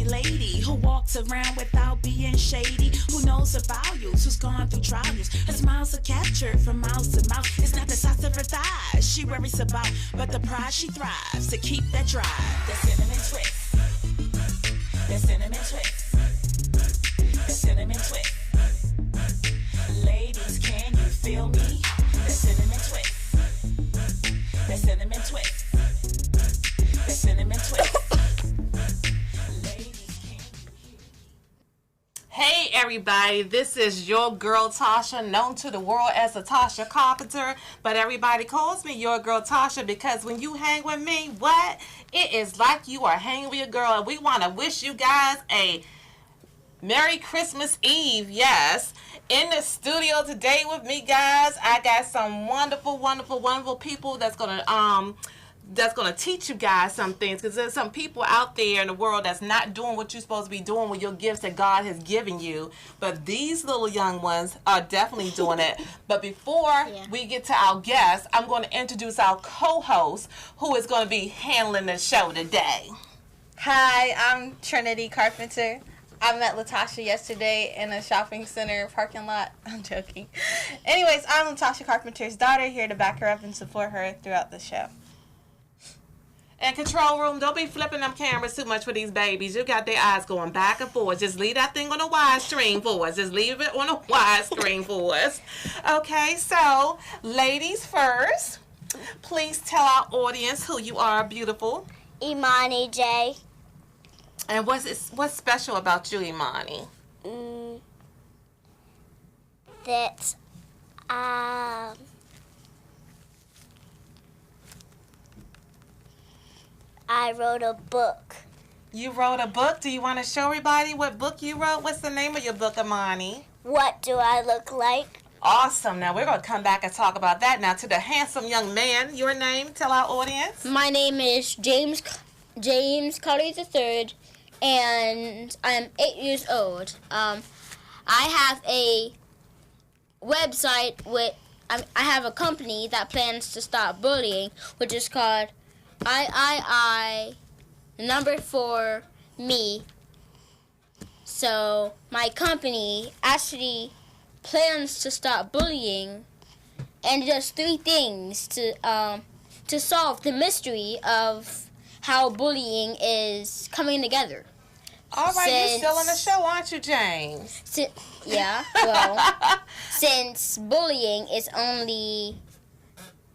lady who walks around without being shady, who knows her values, who's gone through trials. Her smiles are captured from mouth to mouth. It's not the size of her thighs she worries about, but the pride she thrives to keep that drive. That cinnamon twist. That cinnamon twist. That cinnamon twist. Ladies, can you feel me? That cinnamon twist. That cinnamon twist. That cinnamon twist. Hey everybody, this is your girl Tasha, known to the world as the Tasha Carpenter, but everybody calls me your girl Tasha because when you hang with me, what? It is like you are hanging with your girl, and we want to wish you guys a Merry Christmas Eve, yes. In the studio today with me, guys, I got some wonderful people that's gonna teach you guys some things, because there's some people out there in the world that's not doing what you're supposed to be doing with your gifts that God has given you. But these little young ones are definitely doing it. But before we get to our guests, I'm going to introduce our co-host who is going to be handling the show today. Hi, I'm Trinity Carpenter. I met Latasha yesterday in a shopping center parking lot. I'm joking. Anyways, I'm Latasha Carpenter's daughter, here to back her up and support her throughout the show. And control room, don't be flipping them cameras too much for these babies. You got their eyes going back and forth. Just leave that thing on a wide stream for us. Just leave it on a wide stream for us. Okay, so ladies first, please tell our audience who you are, beautiful. EmanuniJ. And what's special about you, Imani? That I wrote a book. You wrote a book? Do you want to show everybody what book you wrote? What's the name of your book, Imani? What do I look like? Awesome. Now, we're going to come back and talk about that. Now, to the handsome young man, your name, tell our audience. My name is James Collier III, and I'm 8 years old. I have a website with, I have a company that plans to stop bullying, which is called I4Me. So my company actually plans to stop bullying, and it does 3 things to solve the mystery of how bullying is coming together. All right, you're still on the show, aren't you, James? Yeah, well, since bullying is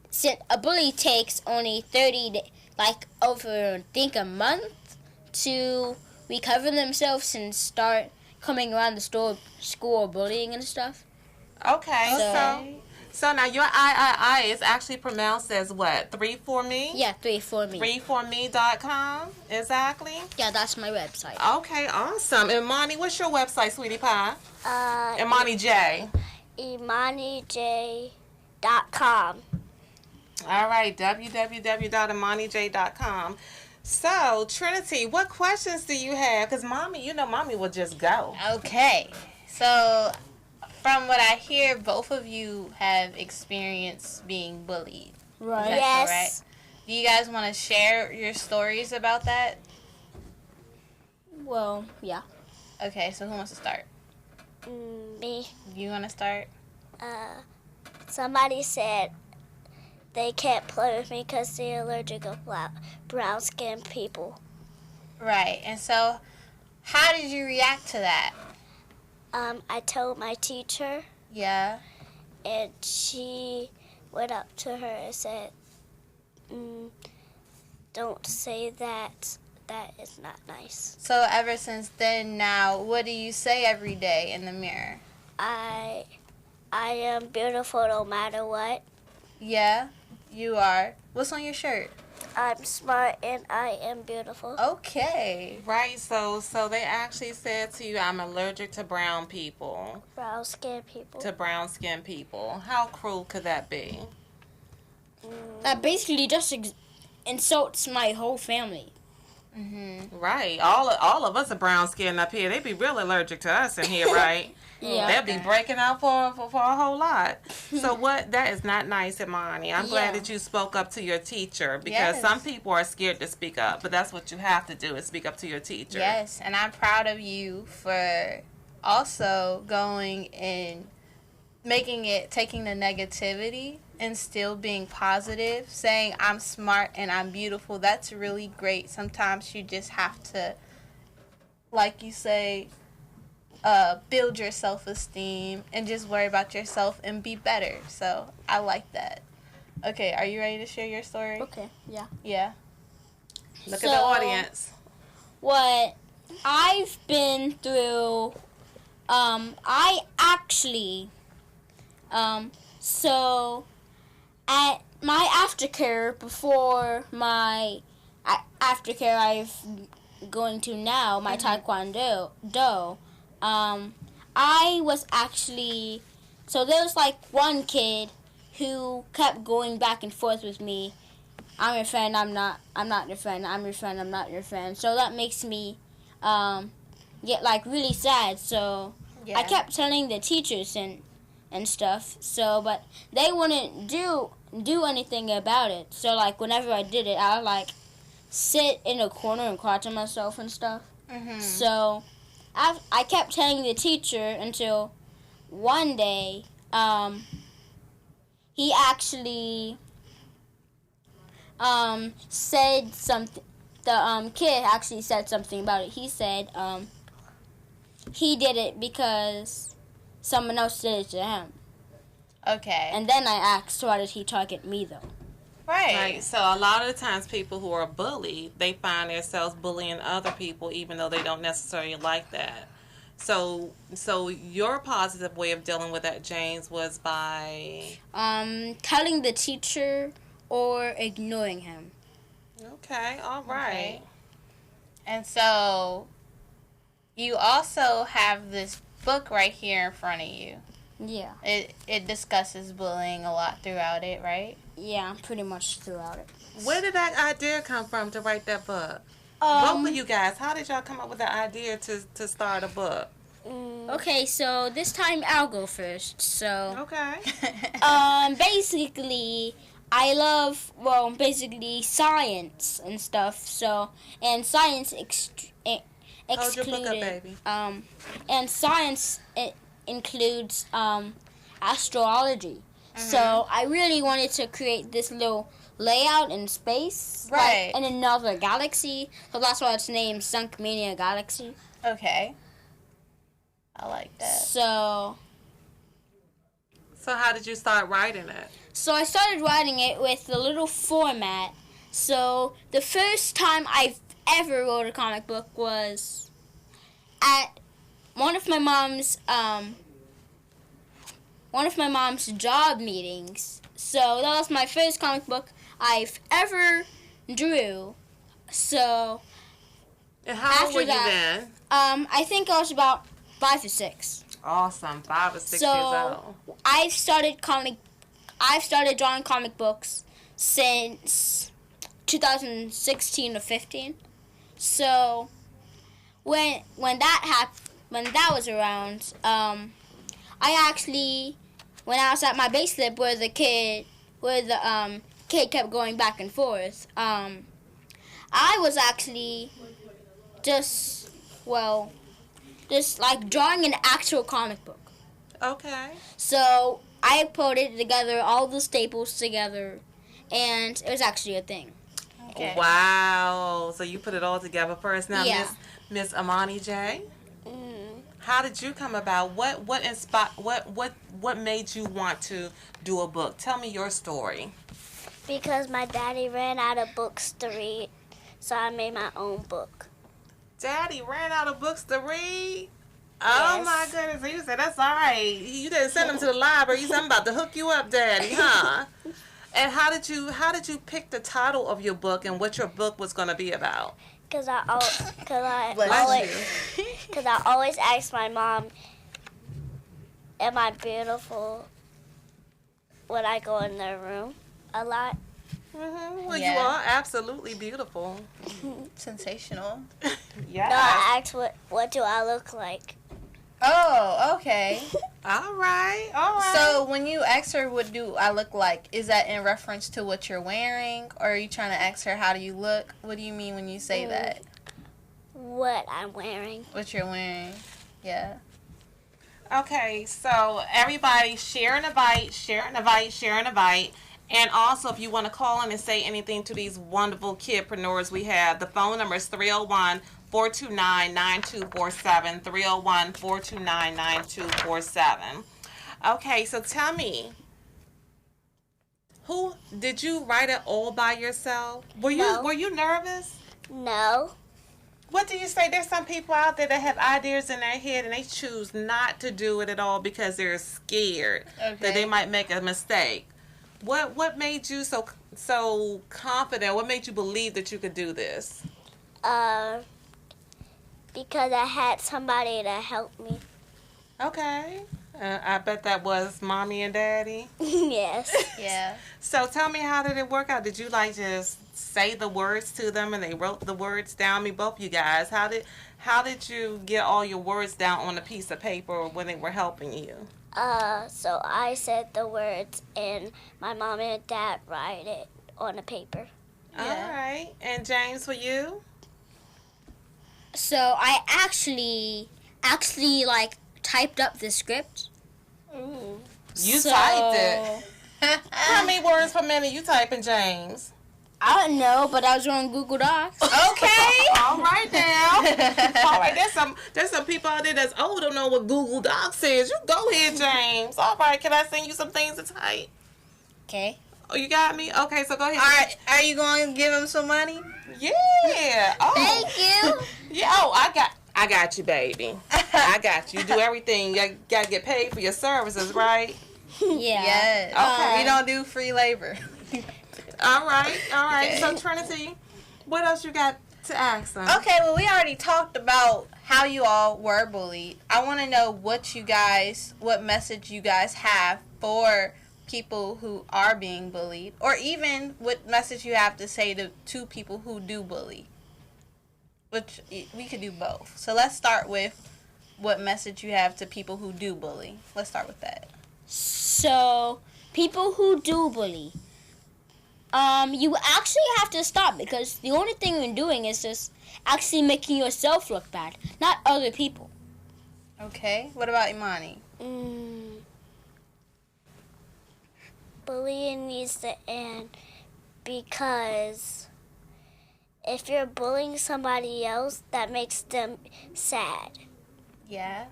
since a bully takes only 30 days, like over, I think, a month to recover themselves and start coming around the school bullying and stuff. Okay, so now your I is actually pronounced as what? 3-4-me? Yeah, 3-4-me. 3-4-me.com, exactly? Yeah, that's my website. Okay, awesome. Imani, what's your website, sweetie pie? EmanuniJ. EmanuniJ.com. All right, www.emanunij.com. So, Trinity, what questions do you have? Because Mommy will just go. Okay, so from what I hear, both of you have experienced being bullied. Right. Is that correct? Do you guys want to share your stories about that? Well, yeah. Okay, so who wants to start? Me. You want to start? Somebody said they can't play with me because they're allergic to brown-skinned people. Right, and so how did you react to that? I told my teacher. Yeah. And she went up to her and said, don't say that. That is not nice. So ever since then now, what do you say every day in the mirror? I am beautiful no matter what. Yeah, you are. What's on your shirt? I'm smart and I am beautiful. Okay. Right, so they actually said to you, I'm allergic to brown people. Brown-skinned people. To brown-skinned people. How cruel could that be? That basically just insults my whole family. Mm-hmm. Right. All of us are brown skinned up here. They be real allergic to us in here, right? Yeah. They'll be breaking out for a whole lot. So that is not nice, Imani. I'm glad Yeah. that you spoke up to your teacher, because Yes. some people are scared to speak up, but that's what you have to do, is speak up to your teacher. Yes, and I'm proud of you for also going and taking the negativity and still being positive, saying I'm smart and I'm beautiful. That's really great. Sometimes you just have to, like you say, build your self-esteem and just worry about yourself and be better. So I like that. Okay, are you ready to share your story? Okay, yeah. Yeah. Look So- at the audience. What I've been through, I actually, so at my aftercare, before my aftercare I'm going to now, my taekwondo, I was actually, so there was like one kid who kept going back and forth with me. I'm your friend, I'm not your friend, I'm your friend, I'm not your friend. So that makes me get like really sad. So Yeah. I kept telling the teachers and stuff. So but they wouldn't do anything about it. So like whenever I did it, I would like sit in a corner and cry to myself and stuff. Mm-hmm. So I kept telling the teacher until one day he actually said something. The kid actually said something about it. He said he did it because someone else did it to him. Okay. And then I asked, why did he target me though? Right. So a lot of the times people who are bullied, they find themselves bullying other people even though they don't necessarily like that. So your positive way of dealing with that, James, was by Telling the teacher or ignoring him. Okay, all right. Okay. And so you also have this book right here in front of you. Yeah. It discusses bullying a lot throughout it, right? Yeah, pretty much throughout it. Where did that idea come from to write that book? Both of you guys, how did y'all come up with the idea to start a book? Okay, so this time I'll go first. So Okay. basically I love basically science and stuff. So and science Hold your book up, baby. And science includes astrology. So I really wanted to create this little layout in space, Right. like in another galaxy. So that's why it's named Sunkmania Galaxy. Okay. I like that. So how did you start writing it? So I started writing it with a little format. So the first time I've ever wrote a comic book was at one of my mom's job meetings. So that was my first comic book I've ever drew. So And how old were you After then? I think I was about 5 or 6. Awesome, 5 or 6 So years old. I've started drawing comic books since 2016 or 15. So when that was around, I actually, when I was at my base lip where the kid kept going back and forth, I was actually just like drawing an actual comic book. Okay. So I put it together, all the staples together, and it was actually a thing. Okay. Wow. So you put it all together first. Now, Yeah. Miss EmanuniJ, how did you come about? What made you want to do a book? Tell me your story. Because my daddy ran out of books to read, so I made my own book. Daddy ran out of books to read. Oh Yes. my goodness! So you said that's all right. You didn't send them to the library. You said I'm about to hook you up, Daddy, huh? And how did you pick the title of your book and what your book was going to be about? Cause I Bless always ask my mom, "Am I beautiful?" when I go in their room a lot. Well, Yeah. you are absolutely beautiful. Sensational. Yes. No, I ask what do I look like? Oh, okay. All right, all right. So when you ask her what do I look like, is that in reference to what you're wearing, or are you trying to ask her how do you look? What do you mean when you say that? What I'm wearing. What you're wearing? Yeah. Okay, so everybody share an invite, share an invite, share an invite. And also, if you want to call in and say anything to these wonderful KIDpreneurs we have, the phone number is 301-429-9247, 301-429-9247. Okay, so tell me, did you write it all by yourself? Were you nervous? No. What do you say? There's some people out there that have ideas in their head and they choose not to do it at all because they're scared that they might make a mistake. What made you so confident? What made you believe that you could do this? Because I had somebody to help me. Okay. I bet that was mommy and daddy. Yes. Yeah. So tell me, how did it work out? Did you just say the words to them and they wrote the words down? Both you guys. How did you get all your words down on a piece of paper when they were helping you? So I said the words and my mom and dad write it on a paper. Yeah. All right. And James, for you? So I actually typed up the script. Ooh. You typed it. How many words per minute you typing, James? I don't know, but I was on Google Docs. Okay. All right now. All right, there's some people out there that's don't know what Google Docs is. You go ahead, James. All right, can I send you some things to type? Okay. Oh, you got me? Okay, so go ahead. All right. Are you going to give him some money? Yeah. Oh. Thank you. Yeah. Oh, I got you, baby. I got you. You do everything. You got to get paid for your services, right? Yeah. Yes. Okay. We don't do free labor. All right. Okay. So Trinity, what else you got to ask them? Okay, well, we already talked about how you all were bullied. I want to know what message you guys have for people who are being bullied, or even what message you have to say to people who do bully. Which we could do both. So let's start with what message you have to people who do bully. Let's start with that. So people who do bully, you actually have to stop, because the only thing you're doing is just actually making yourself look bad, not other people. Okay. What about Imani? Bullying needs to end, because if you're bullying somebody else, that makes them sad. Yeah.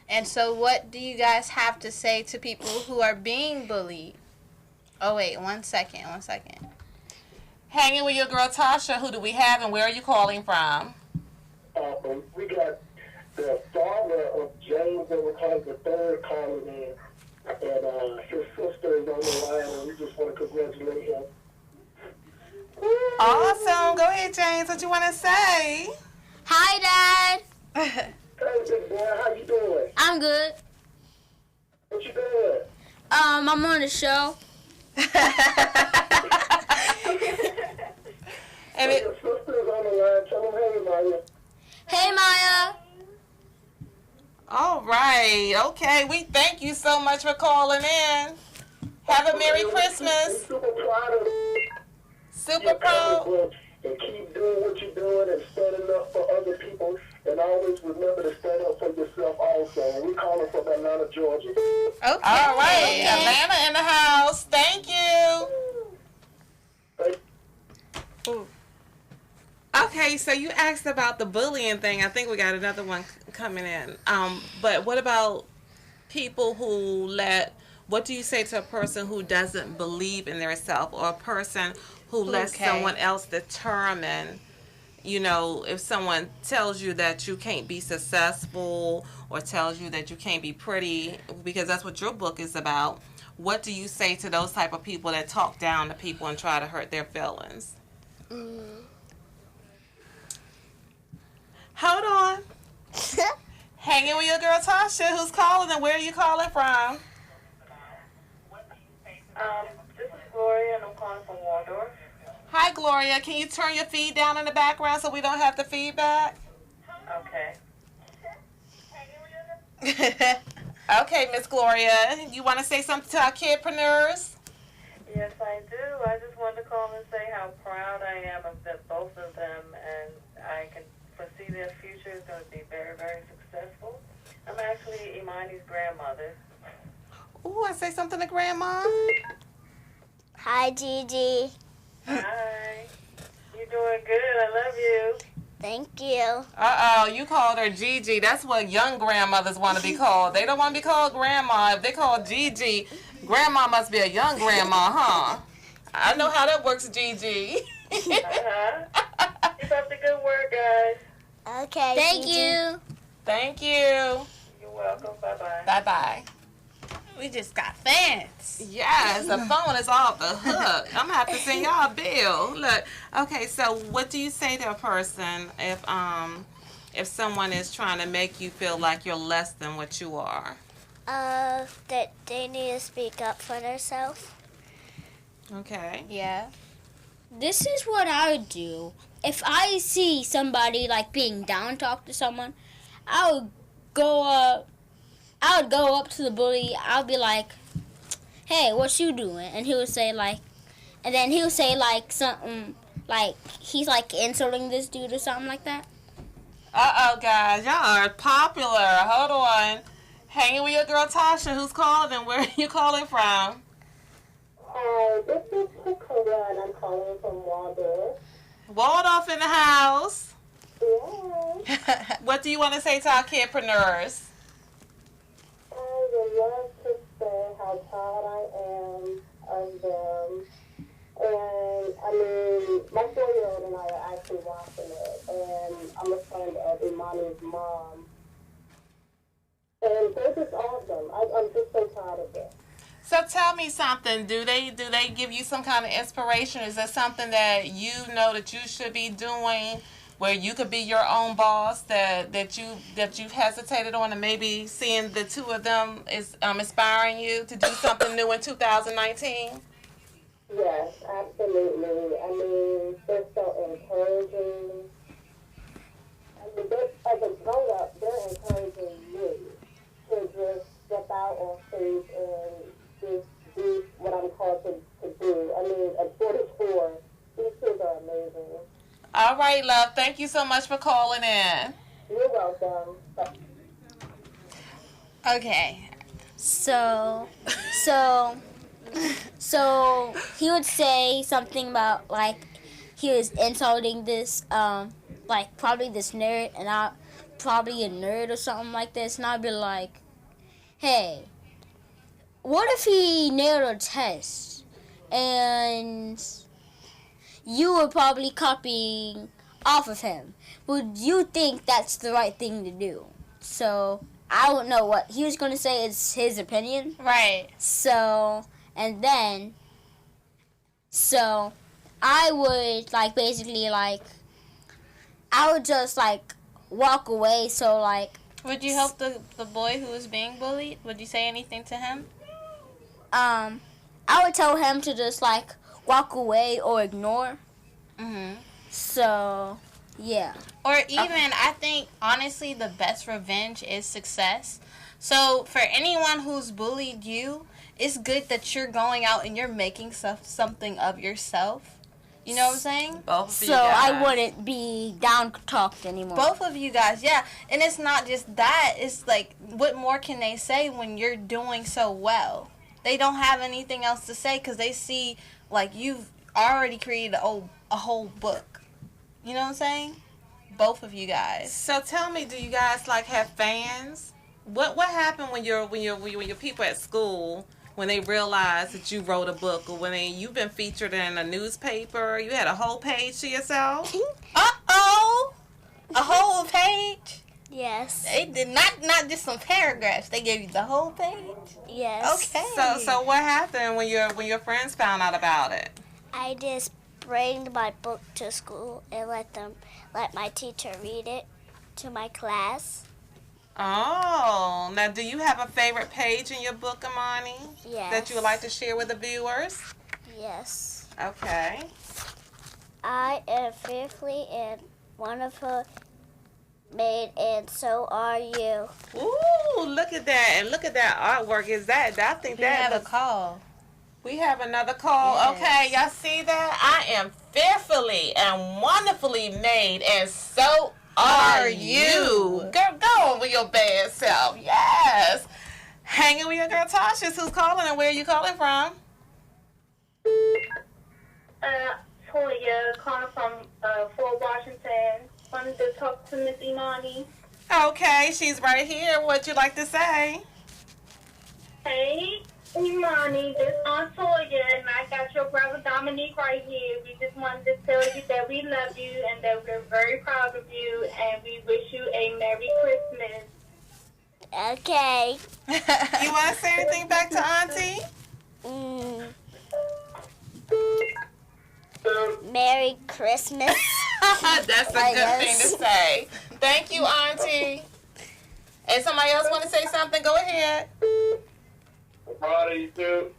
And so what do you guys have to say to people who are being bullied? Oh, wait, one second. Hanging with your girl Tasha. Who do we have and where are you calling from? We got the father of James that we're calling the third calling in. And his sister is on the line, and we just want to congratulate him. Awesome. Go ahead, James. What you want to say? Hi, Dad. Hey, big boy, how you doing? I'm good. What you doing? I'm on the show. And Your sister's on the line. Tell them, hey, Maya. Hey, Maya. all right. Okay. We thank you so much for calling in. Have a Merry Christmas. We're super proud of Super your proud. comic book, and keep doing what you're doing and standing up for other people. And always remember to stand up for yourself also. And we calling from Atlanta, Georgia. Okay. All right. Atlanta in the house. Thank you. Okay, so you asked about the bullying thing. I think we got another one coming in. But what about people who what do you say to a person who doesn't believe in themselves, or a person who lets someone else determine, if someone tells you that you can't be successful or tells you that you can't be pretty, because that's what your book is about. What do you say to those type of people that talk down to people and try to hurt their feelings? Hold on. Hanging with your girl Tasha. Who's calling and where are you calling from? This is Gloria, and I'm calling from Waldorf. Hi, Gloria. Can you turn your feed down in the background so we don't have the feedback? Okay. Okay, Miss Gloria, you want to say something to our kidpreneurs? Yes, I do. I just wanted to call and say how proud I am of both of them, and I can foresee their future is going to be very, very successful. I'm actually Imani's grandmother. Ooh, I say something to Grandma. Hi, Gigi. Hi. You're doing good. I love you. Thank you. Uh-oh, you called her Gigi. That's what young grandmothers want to be called. They don't want to be called Grandma. If they call Gigi, Grandma must be a young grandma, huh? I know how that works, Gigi. Uh-huh. Keep up the good work, guys. Okay. Thank Gigi. you. Thank you. You're welcome. Bye-bye. Bye-bye. We just got fans. Yes, the phone is off the hook. I'm gonna have to send y'all a bill. Look, okay, so what do you say to a person if someone is trying to make you feel like you're less than what you are? That they need to speak up for themselves. Okay. Yeah. This is what I would do. If I see somebody like being down, talk to someone, I would go up to the bully. I'll be like, "Hey, what you doing?" And he would say like, and then he would say like something like he's like insulting this dude or something like that. Uh-oh, guys, y'all are popular. Hold on. Hanging with your girl Tasha, who's calling, and where are you calling from? Hi, this is Collier, and I'm calling from Waldorf. Waldorf in the house. Yeah. What do you want to say to our kidpreneurs? I would love to say how proud I am of them. And, I mean, my 4-year-old and I are actually watching it. And I'm a friend of Imani's mom. And they're just awesome. I'm just so proud of them. So tell me something. Do they give you some kind of inspiration? Is there something that you know that you should be doing where you could be your own boss that you hesitated on, and maybe seeing the two of them is inspiring you to do something new in 2019? Yes, absolutely. I mean, they're so encouraging. I mean, as a grown-up, they're encouraging me to just step out on faith and just do what I'm called to do. I mean, at 44, these kids are amazing. All right, love. Thank you so much for calling in. You're welcome. Okay. So he would say something about like he was insulting this like probably this nerd, and I probably a nerd or something like this, and I'd be like, hey, what if he nailed a test and you were probably copying off of him? Would you think that's the right thing to do? So I don't know what he was going to say. It's his opinion. Right. So I would like basically like I would just like walk away. So like Would you help the boy who was being bullied? Would you say anything to him? I would tell him to just like walk away or ignore. Mm-hmm. So yeah. Or even, I think, honestly, the best revenge is success. So for anyone who's bullied you, it's good that you're going out and you're making something of yourself. You know what I'm saying? Both of So I wouldn't be down talked anymore. Both of you guys, yeah. And it's not just that. It's like, what more can they say when you're doing so well? They don't have anything else to say because they see, like, you've already created a whole book. You know what I'm saying? Both of you guys. So tell me, do you guys like have fans? What happened when your people at school, when they realized that you wrote a book, or when you've been featured in a newspaper, you had a whole page to yourself? Uh-oh! A whole page? Yes. They did not just some paragraphs. They gave you the whole page? Yes. Okay. So what happened when your friends found out about it? I just bring my book to school and let my teacher read it to my class. Oh, now do you have a favorite page in your book, Imani? Yes. That you would like to share with the viewers? Yes. Okay. I am fearfully and wonderful made, and so are you. Ooh, look at that. And look at that artwork. Is that, I think We that have a looks- call. We have another call. Yes. Okay, y'all see that? I am fearfully and wonderfully made, and so are you. Girl, go on with your bad self. Yes. Hanging with your girl Tashas, who's calling, and where are you calling from? Collier, calling from Fort Washington. Wanted to talk to Miss Imani. Okay, she's right here. What'd you like to say? Hey, Imani, this Aunt Toya, and I got your brother Dominique right here. We just wanted to tell you that we love you and that we're very proud of you, and we wish you a Merry Christmas. Okay. You want to say anything back to Auntie? Merry Christmas. That's a I good thing guess. to say. Thank you, Auntie. And somebody else want to say something? Go ahead. I'm proud of you too.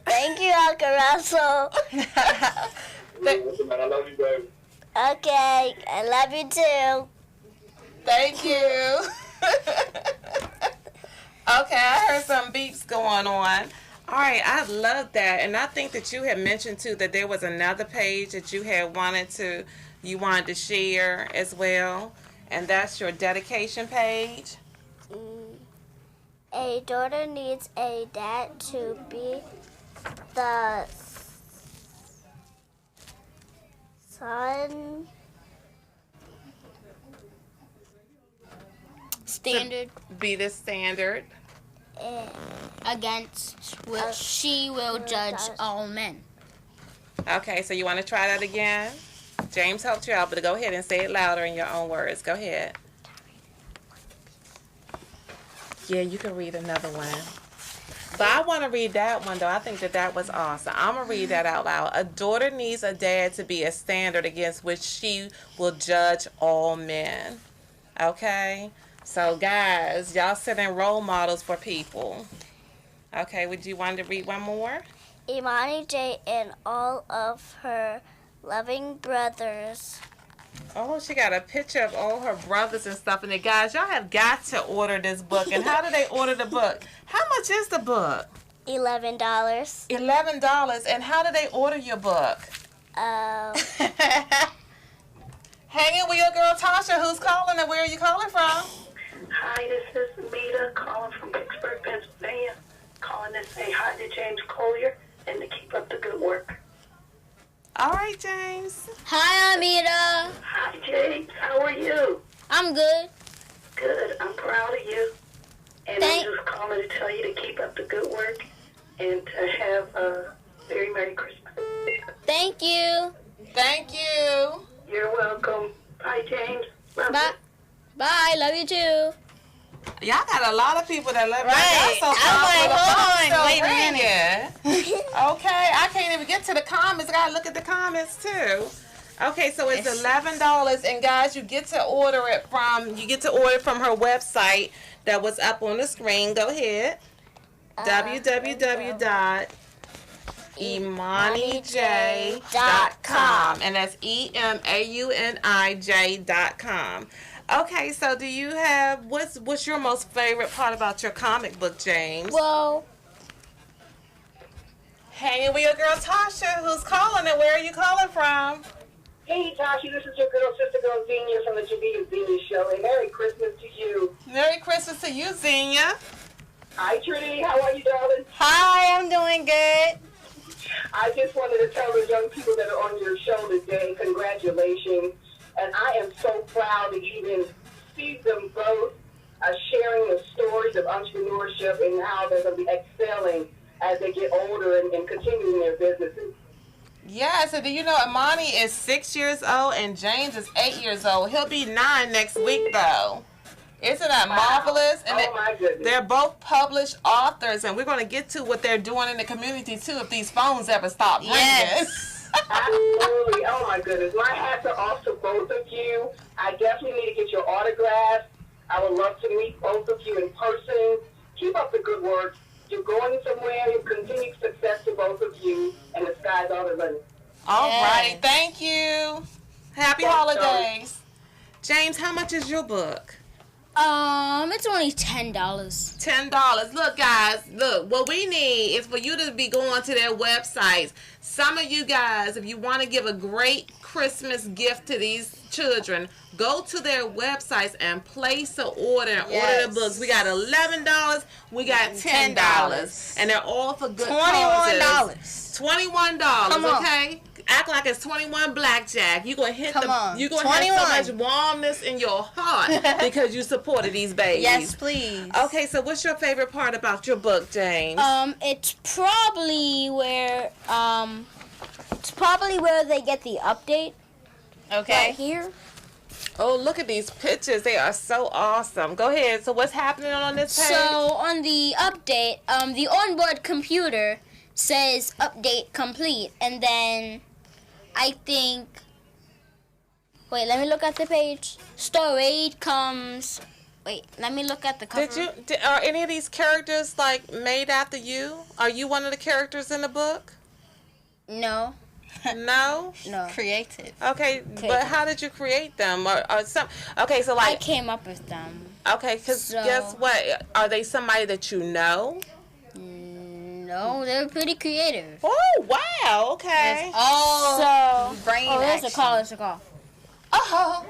Thank you, Uncle Russell. Listen, man, I love you, baby. Okay, I love you too. Thank you. Okay, I heard some beeps going on. All right, I love that, and I think that you had mentioned too that there was another page that you wanted to share as well, and that's your dedication page. A daughter needs a dad to be the son. Standard Be the standard. against which she will judge all men. Okay, so you want to try that again? James helped you out, but go ahead and say it louder in your own words. Go ahead. Yeah, you can read another one. But I want to read that one, though. I think that was awesome. I'm going to read that out loud. A daughter needs a dad to be a standard against which she will judge all men. Okay? So, guys, y'all setting role models for people. Okay, would you want to read one more? EmanuniJ and all of her loving brothers. Oh, she got a picture of all her brothers and stuff in it. Guys, y'all have got to order this book. And how do they order the book? How much is the book? $11. $11. And how do they order your book? Hanging with your girl Tasha, who's calling, and where are you calling from? Hi, this is Mita calling from Pittsburgh, Pennsylvania. Calling to say hi to James Collier and to keep up the good work. All right, James. Hi, Amita. Hi, James. How are you? I'm good. Good. I'm proud of you. And Thank- I'm just calling to tell you to keep up the good work and to have a very Merry Christmas. Thank you. Thank you. You're welcome. Bye, James. Love Bye. you. Bye. Love you too. Y'all got a lot of people that live Right. So I'm like, hold on, wait a minute. Okay, I can't even get to the comments. I gotta look at the comments too. Okay, so it's $11, and guys, you get to order it from her website that was up on the screen. Go ahead. www.EmanuniJ.com, and that's EMAUNIJ.com. Okay, so do you have what's your most favorite part about your comic book, James? Well, Hanging with your girl Tasha, who's calling, and where are you calling from? Hey, Tasha, this is your girl, sister girl, Xenia from the Jabita Xenia Show, and Merry Christmas to you. Merry Christmas to you, Xenia. Hi, Trinity. How are you, darling? Hi, I'm doing good. I just wanted to tell the young people that are on your show today, congratulations. And I am so proud to even see them both sharing the stories of entrepreneurship and how they're going to be excelling as they get older and continuing their businesses. Yeah, so do you know Imani is 6 years old and James is 8 years old. He'll be 9 next week, though. Isn't that marvelous? And My goodness. they're both published authors, and we're going to get to what they're doing in the community, too, if these phones ever stop ringing. Yes. Absolutely. Oh, my goodness. My hats are off to both of you. I definitely need to get your autographs. I would love to meet both of you in person. Keep up the good work. You're going somewhere. Your continued success to both of you, and the sky's all the limit. All right. Thank you. Happy Yes, holidays. James, how much is your book? It's only $10. $10. Look, guys, look, what we need is for you to be going to their websites. Some of you guys, if you want to give a great Christmas gift to these children, go to their websites and place an order and order the books. We got $11, we got $10, and they're all for good causes. $21. Come on. Okay? Act like it's 21 blackjack. You gonna hit Come on. You gonna have 21. so much warmness in your heart because you supported these babies. Yes, please. Okay, so what's your favorite part about your book, James? It's probably where they get the update. Okay. Right here. Oh, look at these pictures. They are so awesome. Go ahead. So what's happening on this page? So on the update, the onboard computer says update complete, and then I think. Wait, let me look at the page. Storage comes. Wait, let me look at the cover. Are any of these characters like made after you? Are you one of the characters in the book? No. No? No. Creative. Okay, but how did you create them? Or some? Okay, so like I came up with them. Okay, because guess what? Are they somebody that you know? No, they're pretty creative. Oh, wow. Okay. Brain there's a call. There's a call. Oh.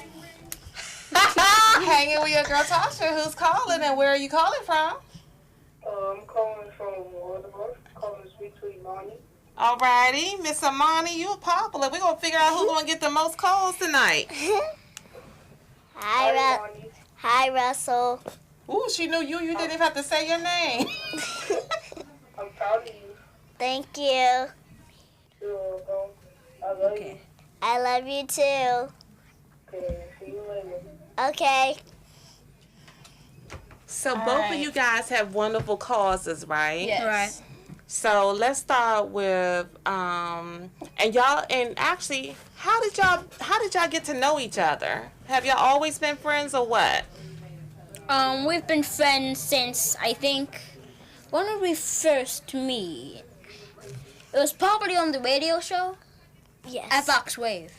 Hanging with your girl Tasha, who's calling, and where are you calling from? I'm calling from Waterbuck, calling to speak to Imani. Alrighty, Miss Amani, you popular. We're going to figure out who's going to get the most calls tonight. Hi, Russell. Ooh, she knew you. You didn't even have to say your name. I'm proud of you. Thank you. You're welcome. I love you. I love you too. Okay, see you later. Okay. So both of you guys have wonderful causes, right? Yes. Right. So let's start with and actually, how did y'all get to know each other? Have y'all always been friends or what? We've been friends since I think when did we first meet? It was probably on the radio show Yes. at Fox Wave.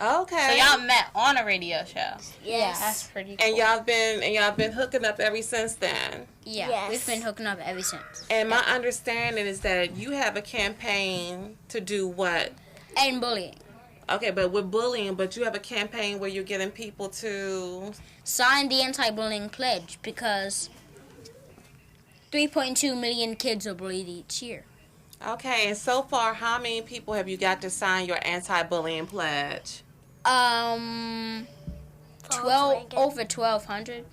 Okay. So y'all met on a radio show. Yes. That's pretty cool. and y'all been hooking up ever since then. Yeah, Yes. we've been hooking up ever since. And my understanding is that you have a campaign to do what? And bullying. Okay, but with bullying, but you have a campaign where you're getting people to... Sign the anti-bullying pledge because 3.2 million kids are bullied each year. Okay, and so far, how many people have you got to sign your anti-bullying pledge? 12 over 1,200.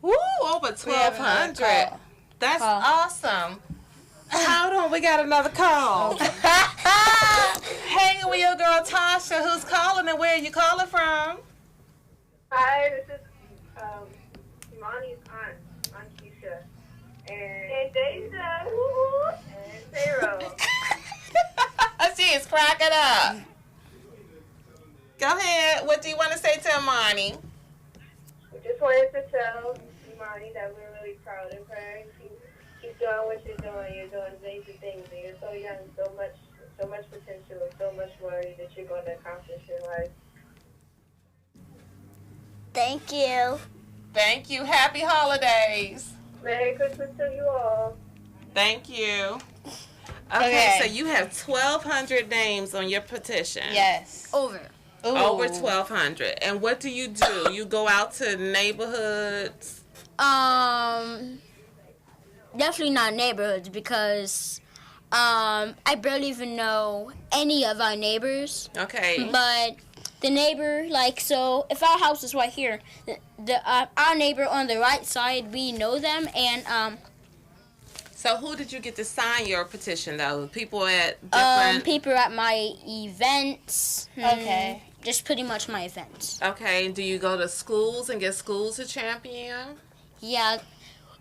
Woo, over 1,200. That's awesome. Hold on, we got another call. Hanging with your girl Tasha, who's calling, and where are you calling from? Hi, this is Imani's aunt Keisha. And Deja. And Sarah. She is cracking up. Go ahead. What do you want to say to Imani? We just wanted to tell Imani that we're really proud of her. Keep doing what you're doing. You're doing amazing things. And you're so young, so much potential, and so much more that you're going to accomplish in life. Thank you. Thank you. Happy holidays. Merry Christmas to you all. Thank you. Okay, so you have 1,200 names on your petition. Yes. Over. Over 1,200. And what do? You go out to neighborhoods? Definitely not neighborhoods because I barely even know any of our neighbors. Okay. But the neighbor, so if our house is right here, our neighbor on the right side, we know them, and So who did you get to sign your petition, though? People at different... people at my events. Okay. Just pretty much my events. Okay, do you go to schools and get schools to champion? Yeah,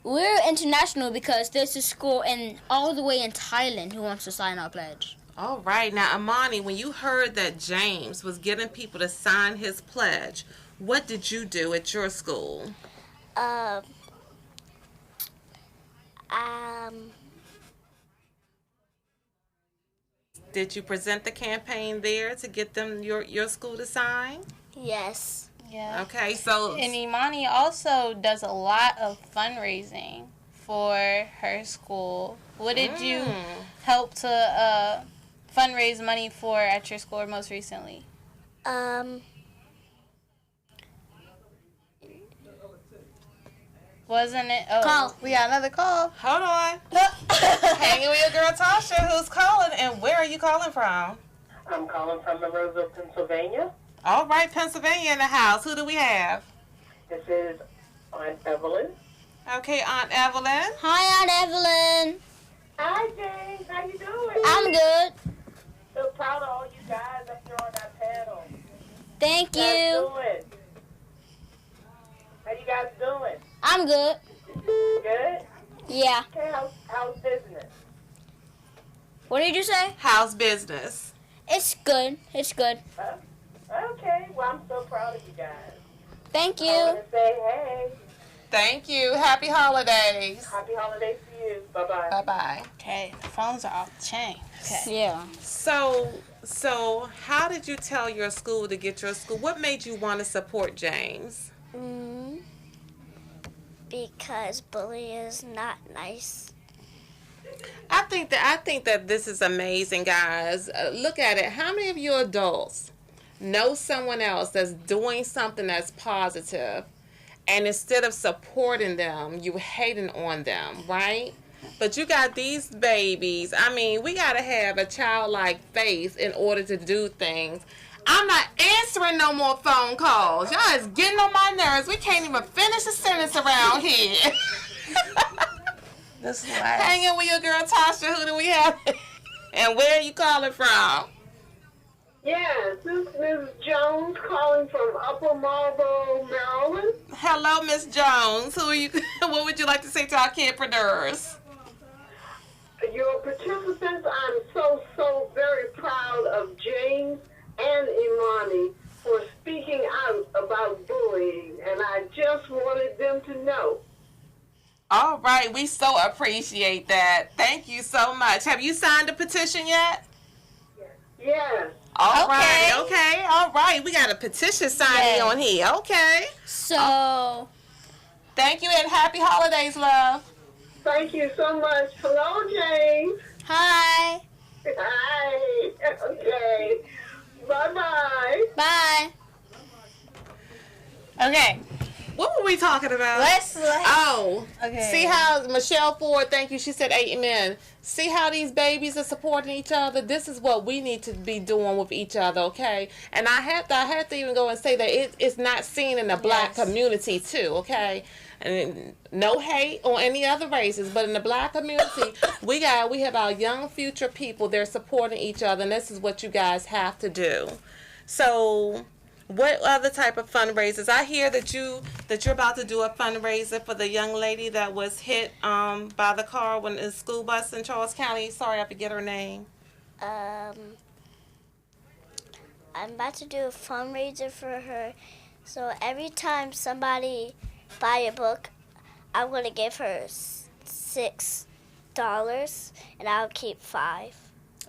we're international because there's a school all the way in Thailand who wants to sign our pledge. All right. Now, Imani, when you heard that James was getting people to sign his pledge, what did you do at your school? Did you present the campaign there to get them your school to sign? Yes. Yeah. Okay, so And Imani also does a lot of fundraising for her school. What did you help to fundraise money for at your school most recently? Wasn't it? Oh, Call. we got another call. hold on. Hanging with your girl Tasha, who's calling, and where are you calling from? I'm calling from Monroeville, Pennsylvania. All right, Pennsylvania in the house. Who do we have? This is Aunt Evelyn. Okay, Aunt Evelyn. Hi, Aunt Evelyn. Hi, James. How you doing? I'm good. So proud of all you guys up there on that panel. Thank How you you. doing? How you guys doing? I'm good. Good? Yeah. Okay, how's business? What did you say? How's business? It's good. It's good. Okay, well, I'm so proud of you guys. Thank I you. want to say, hey, Thank you. Happy holidays. happy holidays to you. Bye-bye. Bye-bye. Okay, the phones are off the chain. Okay. Yeah. So how did you tell your school to get your school? What made you want to support James? Because bullying is not nice. I think that this is amazing, guys. Look at it. How many of you adults know someone else that's doing something that's positive, and instead of supporting them, you hating on them, right? But you got these babies. I mean, we got to have a childlike faith in order to do things. I'm not answering no more phone calls. Y'all is getting on my nerves. We can't even finish a sentence around here. This is Hanging with your girl Tasha. Who do we have? And where are you calling from? Yes, this is Ms. Jones calling from Upper Marlboro, Maryland. Hello, Miss Jones. Who are you? What would you like to say to our KIDpreneurs? Your participants, I'm so very proud of James and Imani for speaking out about bullying, and I just wanted them to know. All right, we so appreciate that. Thank you so much. Have you signed a petition yet? Yes. All right. We got a petition signing on here. Okay. So, Thank you and happy holidays, love. Thank you so much. Hello, James. hi. Hi. Okay. Bye-bye. Bye. Okay. What were we talking about? Let's Okay. See how Michelle Ford, thank you, she said amen. See how these babies are supporting each other? This is what we need to be doing with each other, okay? And I have to even go and say that it's not seen in the black community too, okay? And no hate on any other races, but in the black community, we have our young future people. They're supporting each other, and this is what you guys have to do. So, what other type of fundraisers? I hear that you're about to do a fundraiser for the young lady that was hit by the car when the school bus in Charles County. Sorry, I forget her name. I'm about to do a fundraiser for her. So every time somebody buy a book, I'm going to give her $6 and I'll keep $5.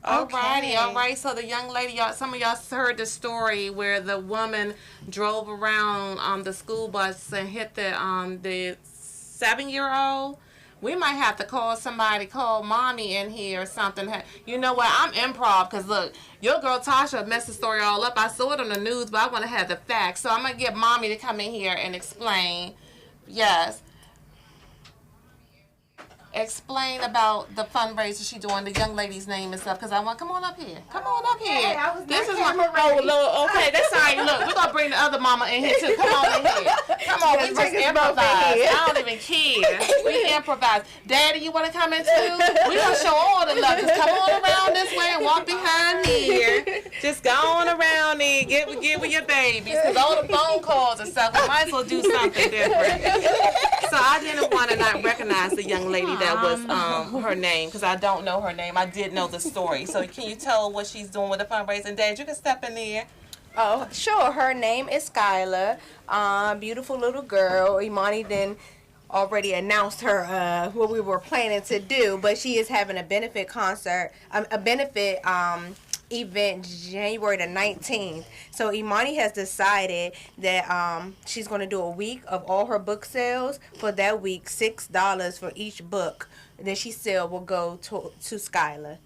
Alrighty, all right. So the young lady, some of y'all heard the story where the woman drove around the school bus and hit the 7-year-old. We might have to call mommy in here or something. You know what? I'm improv because look, your girl Tasha messed the story all up. I saw it on the news, but I want to have the facts. So I'm gonna get mommy to come in here and explain. Yes. Explain about the fundraiser she's doing. The young lady's name and stuff. Because I want, come on up here. Come on up here. This is my. Oh, Lord. Okay, that's all right. Look, we're gonna bring the other mama in here too. Come on in here. Come on, we just improvise. I don't even care. We improvise. Daddy, you want to come in too? We gonna show all the love. Just come on around this way and walk behind here. Just go on around there. Get with your babies. Because all the phone calls and stuff, we might as well do something different. So I didn't want to not recognize the young lady that was her name, because I don't know her name. I did know the story. So can you tell what she's doing with the fundraising? Dad, you can step in there. Oh, sure. Her name is Skyler. Beautiful little girl. Imani then already announced her what we were planning to do, but she is having a benefit concert, a benefit event January the 19th. So Imani has decided that she's going to do a week of all her book sales. For that week, $6 for each book that she sell will go to Skyler.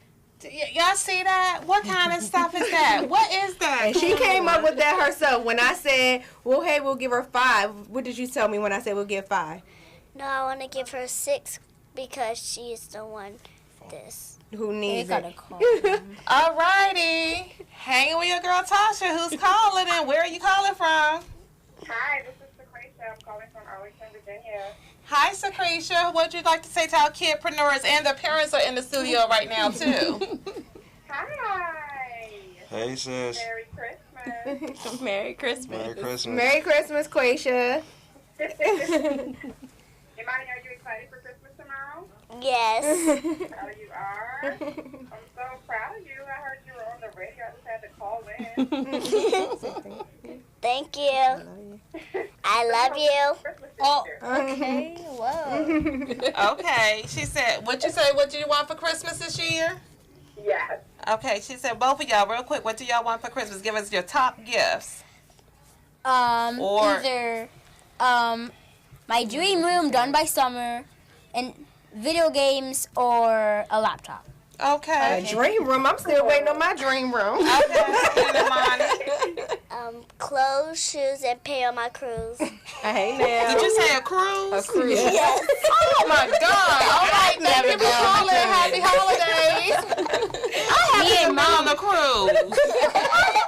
Y'all see that? What kind of stuff is that? What is that? And she came up with that herself. When I said, well, hey, we'll give her 5. What did you tell me when I said we'll give 5? No, I want to give her 6 because she is the one who needs it. All righty. Hanging with your girl Tasha, who's calling, and where are you calling from? Hi, this is Secretia. I'm calling from Arlington, Virginia. Hi, Secretia. What would you like to say to our KIDpreneurs? And the parents are in the studio right now, too. Hi. Hey, sis. Merry Christmas. Merry Christmas. Merry Christmas. Merry Christmas, Quaisha. Imani, are you excited for Christmas tomorrow? Yes. Oh, you are? I'm so proud of you. I heard you were on the radio. I just had to call in. Thank you. I love you. Oh, Okay. Whoa. okay. She said, what you say, what do you want for Christmas this year? Yes. Okay, she said, both of y'all, real quick, what do y'all want for Christmas? Give us your top gifts. Or- Either my dream room done by summer, and video games, or a laptop. Okay. A dream room. I'm still waiting on my dream room. Clothes, shoes, and pay on my cruise. Hey now. Did you say a cruise? A cruise. Yes. Oh my God! All right, thank you for calling. Happy holidays. Me and Mom on mom, a cruise.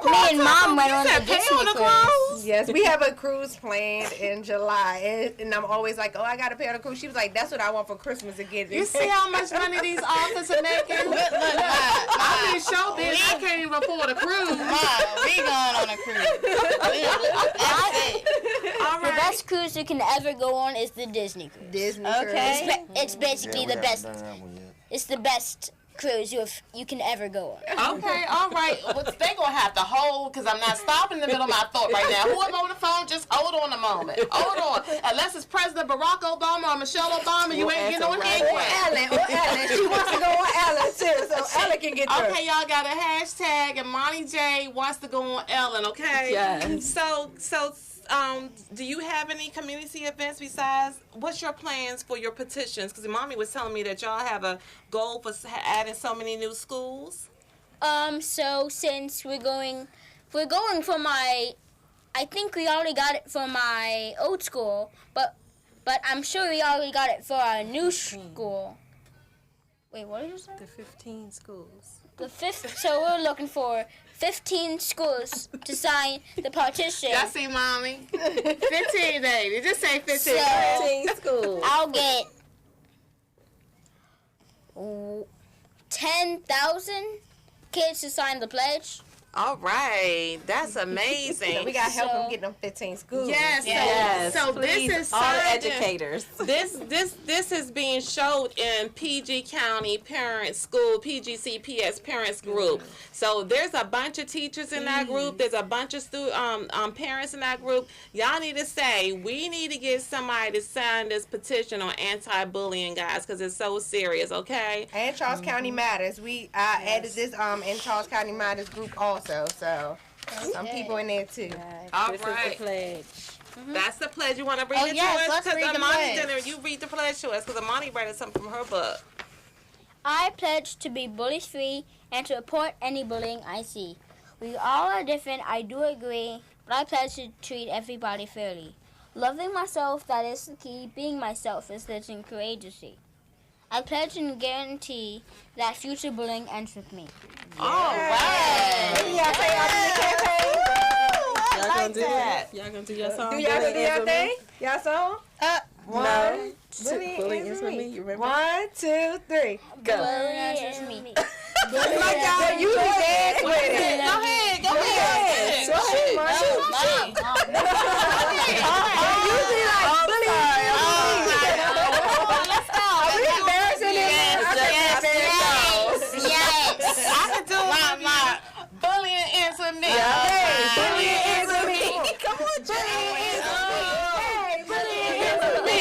me and mom went on You the said pay Disney on a cruise. cruise? Yes, we have a cruise planned in July, and I'm always like, oh, I gotta pay on a cruise. She was like, that's what I want for Christmas again. You see how much money these authors are making? Look, I'm in showbiz. I can't even afford a cruise. We going on a cruise. That's it. All The right. best cruise you can ever go on is the Disney cruise. Disney Okay. cruise. It's basically we the haven't best. done that one yet. It's the best cruise you can ever go on. Okay, all right. Well, they gonna have to hold because I'm not stopping in the middle of my thought right now. Whoever on the phone, just hold on a moment. Hold on. Unless it's President Barack Obama or Michelle Obama, you ain't getting on Or anyway. Ellen. She wants to go on Ellen too, so Ellen can get through. Okay, y'all got a hashtag, and EmanuniJ wants to go on Ellen. Okay. Yes. So, do you have any community events besides? What's your plans for your petitions? Because Mommy was telling me that y'all have a goal for adding so many new schools. So since we're going for I think we already got it for my old school, but I'm sure we already got it for our new school. Wait, what did you say? The 15 schools. So we're looking for 15 schools to sign the petition. Y'all see, Mommy? 15, baby. Just say 15. So 15 schools. I'll get 10,000 kids to sign the pledge. All right. That's amazing. So we got to help So- them get them 15 schools. Yes. Yes, So please, this is all the signed in- educators. This is being showed in PG County Parents School, PGCPS Parents Group. So there's a bunch of teachers in that group. There's a bunch of parents in that group. Y'all need to say, we need to get somebody to sign this petition on anti-bullying, guys, because it's so serious, okay? And Charles County Matters. I added this in Charles County Matters group also. So some people in there too. All This right. is the pledge. That's the pledge. You want to read Oh, it yes, to us? let's read the Amani pledge. didn't. You read the pledge to us because Amani read something from her book. I pledge to be bully-free and to report any bullying I see. We all are different, I do agree, but I pledge to treat everybody fairly. Loving myself, that is the key. Being myself is living courageously. I pledge and guarantee that future bullying ends with me. All right. Y'all say y'all do the campaign? Y'all like gonna do that. Y'all gonna do your song? Do y'all do your thing? Y'all song? One. Bullying is with me. You remember? 1, 2, 3. Go. Bullying ends with me. Like y'all usually dance with it. Go ahead. Go ahead. Go ahead, Marcia. Usually like bullying. Let's go. Are we embarrassing them? Yes. I can do my bullying ends with me. Hey, bullying ends with me. Come on, bullying ends with me. Hey, bullying ends with me.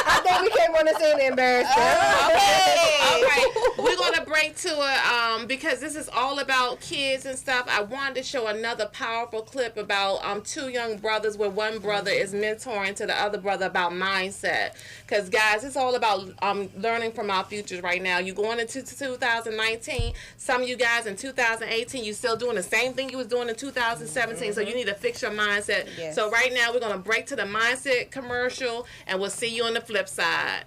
I think we came want to say the embarrassing. Okay. All right. We're going to break to it because this is all about kids and stuff. I wanted to show another powerful clip about two young brothers where one brother is mentoring to the other brother about mindset. Because, guys, it's all about learning from our futures right now. You going into 2019. Some of you guys in 2018, you still doing the same thing you was doing in 2017. So you need to fix your mindset. Yes. So right now we're going to break to the mindset commercial, and we'll see you on the flip side.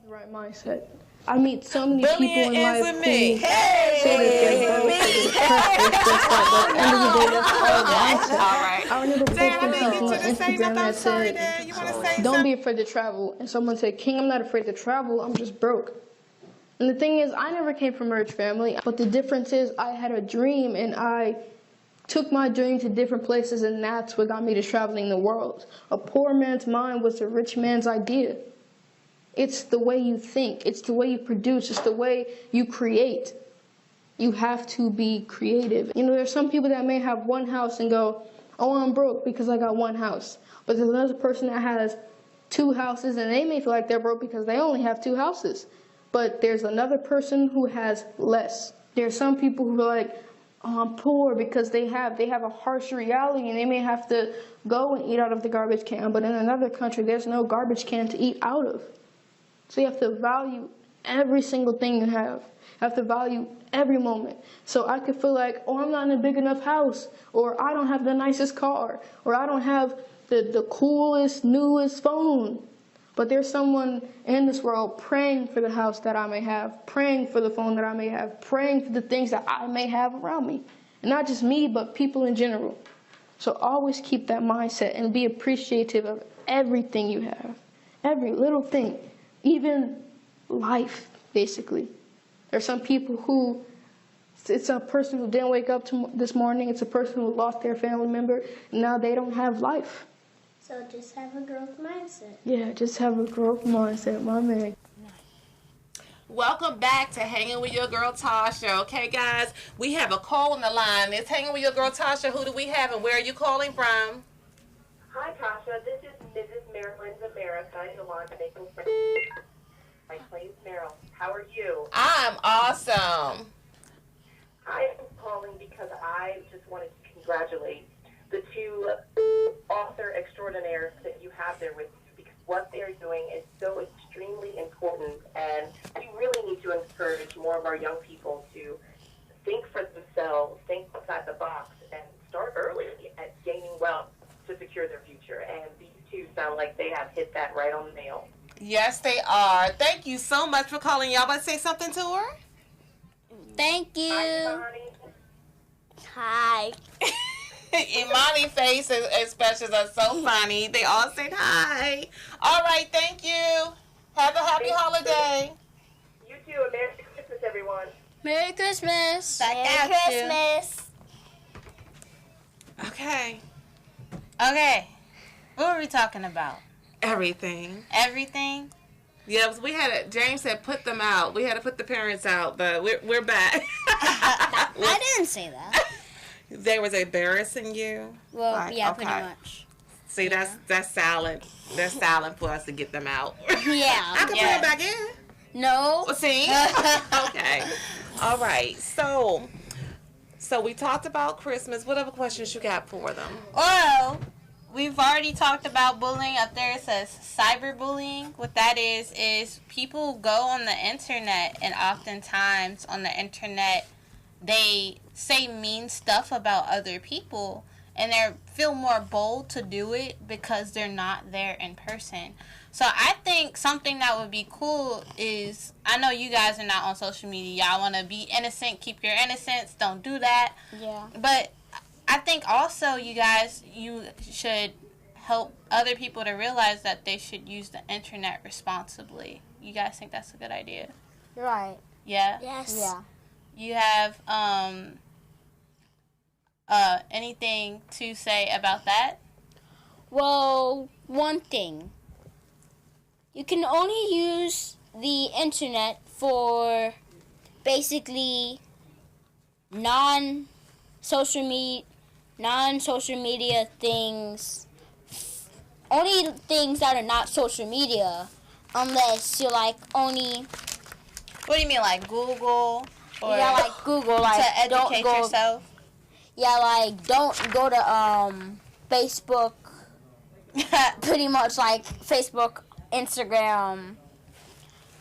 Right mindset. I meet so many people in life who me. say that I remember posting something on Instagram that said, "Don't be afraid to travel." And someone said, "King, I'm not afraid to travel. I'm just broke." And the thing is, I never came from a rich family, but the difference is I had a dream and I took my dream to different places, and that's what got me to traveling the world. A poor man's mind was a rich man's idea. It's the way you think. It's the way you produce. It's the way you create. You have to be creative. You know, there's some people that may have one house and go, "Oh, I'm broke because I got one house." But there's another person that has two houses and they may feel like they're broke because they only have two houses. But there's another person who has less. There's some people who are like, "Oh, I'm poor," because they have a harsh reality and they may have to go and eat out of the garbage can. But in another country, there's no garbage can to eat out of. So you have to value every single thing you have. You have to value every moment. So I could feel like, "Oh, I'm not in a big enough house," or "I don't have the nicest car," or "I don't have the coolest, newest phone." But there's someone in this world praying for the house that I may have, praying for the phone that I may have, praying for the things that I may have around me. And not just me, but people in general. So always keep that mindset and be appreciative of everything you have. Every little thing. Even life, basically. There's some people who, it's a person who didn't wake up this morning, it's a person who lost their family member, and now they don't have life. So just have a growth mindset. Yeah, just have a growth mindset, my man. Welcome back to Hanging with Your Girl Tasha. Okay, guys, we have a call on the line. It's Hanging with Your Girl Tasha. Who do we have and where are you calling from? Hi, Tasha. This is Mrs. Maryland's America. Yolanda making friends. My name's Meryl. How are you? I'm awesome. I am calling because I just wanted to congratulate the two author extraordinaires that you have there with you, because what they're doing is so extremely important, and we really need to encourage more of our young people to think for themselves, think outside the box, and start early at gaining wealth to secure their future. And these two sound like they have hit that right on the nail. Yes, they are. Thank you so much for calling. Y'all about to say something to her? Thank you. Hi. Imani face expressions are so funny. They all said hi. All right, thank you. Have a happy holiday. You too. And Merry Christmas, everyone. Merry Christmas. Merry Christmas. Okay. Okay. What were we talking about? Everything. Everything? Yeah, we had James said put them out. We had to put the parents out, but we're back. I didn't say that. They was embarrassing you? Well, Like, yeah, okay. pretty much. See, that's silent. That's silent for us to get them out. Yeah. I can put them back in. No. Well, see? Okay. All right. So we talked about Christmas. What other questions you got for them? Well, we've already talked about bullying. Up there it says cyberbullying. What that is people go on the internet, and oftentimes on the internet they say mean stuff about other people, and they feel more bold to do it because they're not there in person. So I think something that would be cool is, I know you guys are not on social media. Y'all want to be innocent, keep your innocence, don't do that. Yeah. But I think also you should help other people to realize that they should use the internet responsibly. You guys think that's a good idea? Right. Yeah? Yes. Yeah. You have anything to say about that? Well, one thing. You can only use the internet for basically non-social media things. Only things that are not social media unless you like only. What do you mean, like Google? Or Yeah, like Google, like to educate don't go, yourself. Yeah, like don't go to Facebook. Pretty much like Facebook, Instagram,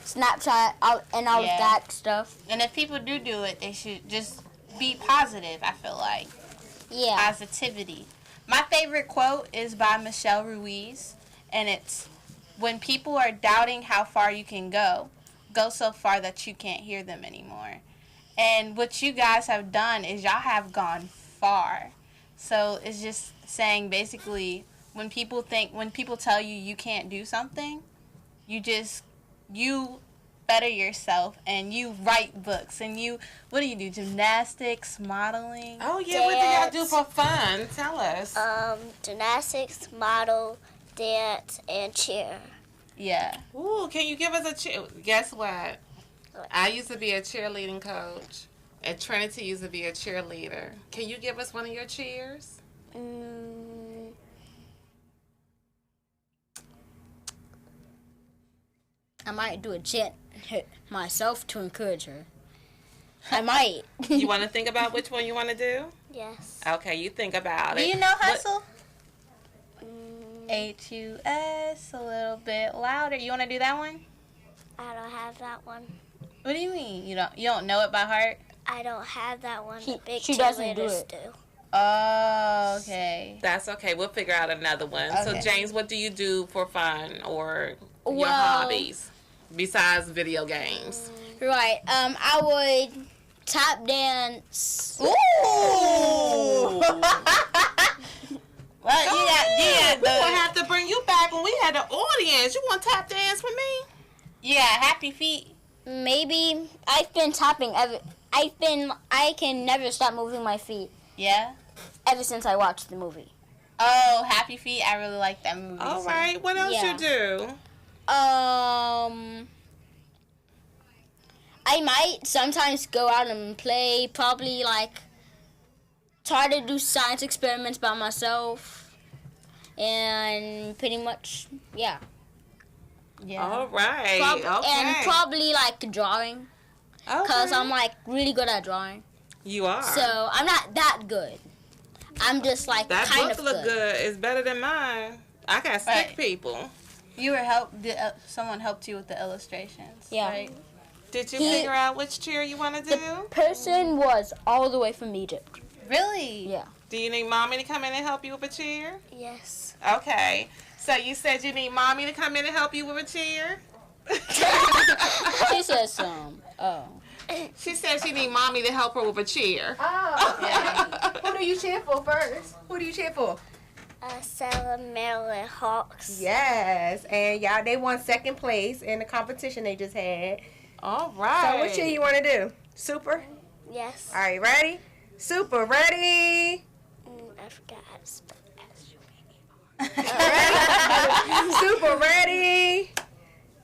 Snapchat, and all of that stuff. And if people do it, they should just be positive. I feel like. Yeah. Positivity. My favorite quote is by Michelle Ruiz, and it's, "When people are doubting how far you can go so far that you can't hear them anymore." And what you guys have done is y'all have gone far. So it's just saying basically, when people tell you you can't do something, you better yourself, and you write books, and what do you do? Gymnastics, modeling? Oh yeah, what do y'all do for fun? Tell us. Gymnastics, model, dance, and cheer. Yeah. Ooh, can you give us a cheer? Guess what? I used to be a cheerleading coach, and Trinity used to be a cheerleader. Can you give us one of your cheers? I might do a chant myself to encourage her. I might. You want to think about which one you want to do? Yes. Okay, you think about it. Do you know Hustle? H-U-S, a little bit louder. You want to do that one? I don't have that one. What do you mean? You don't know it by heart? I don't have that one. She doesn't do it. Oh, okay. That's okay. We'll figure out another one. Okay. So, James, what do you do for fun or your hobbies besides video games? Right. I would tap dance. Ooh. Well, we're gonna have to bring you back when we had the audience. You want to tap dance with me? Yeah, happy feet. Maybe I've been tapping. I can never stop moving my feet. Yeah. Ever since I watched the movie. Oh, Happy Feet! I really like that movie. All right. What else you do? I might sometimes go out and play. Probably like try to do science experiments by myself, and pretty much yeah. Yeah. All right. Okay. And probably like drawing, because I'm like really good at drawing. You are. So I'm not that good. I'm just like that kind book of look good. It's better than mine. I can stick people. You were someone helped you with the illustrations. Yeah. Right? Did you figure out which cheer you want to do? The person was all the way from Egypt. Really? Yeah. Do you need mommy to come in and help you with a cheer? Yes. Okay. So you said you need mommy to come in and help you with a cheer? She said She said she need mommy to help her with a cheer. Oh, okay. Who do you cheer for first? Who do you cheer for? Sarah Maryland Hawks. Yes, and y'all, they won second place in the competition they just had. All right. So what cheer you want to do? Super? Yes. All right, ready? Super, ready? I forgot how to spell Super, ready?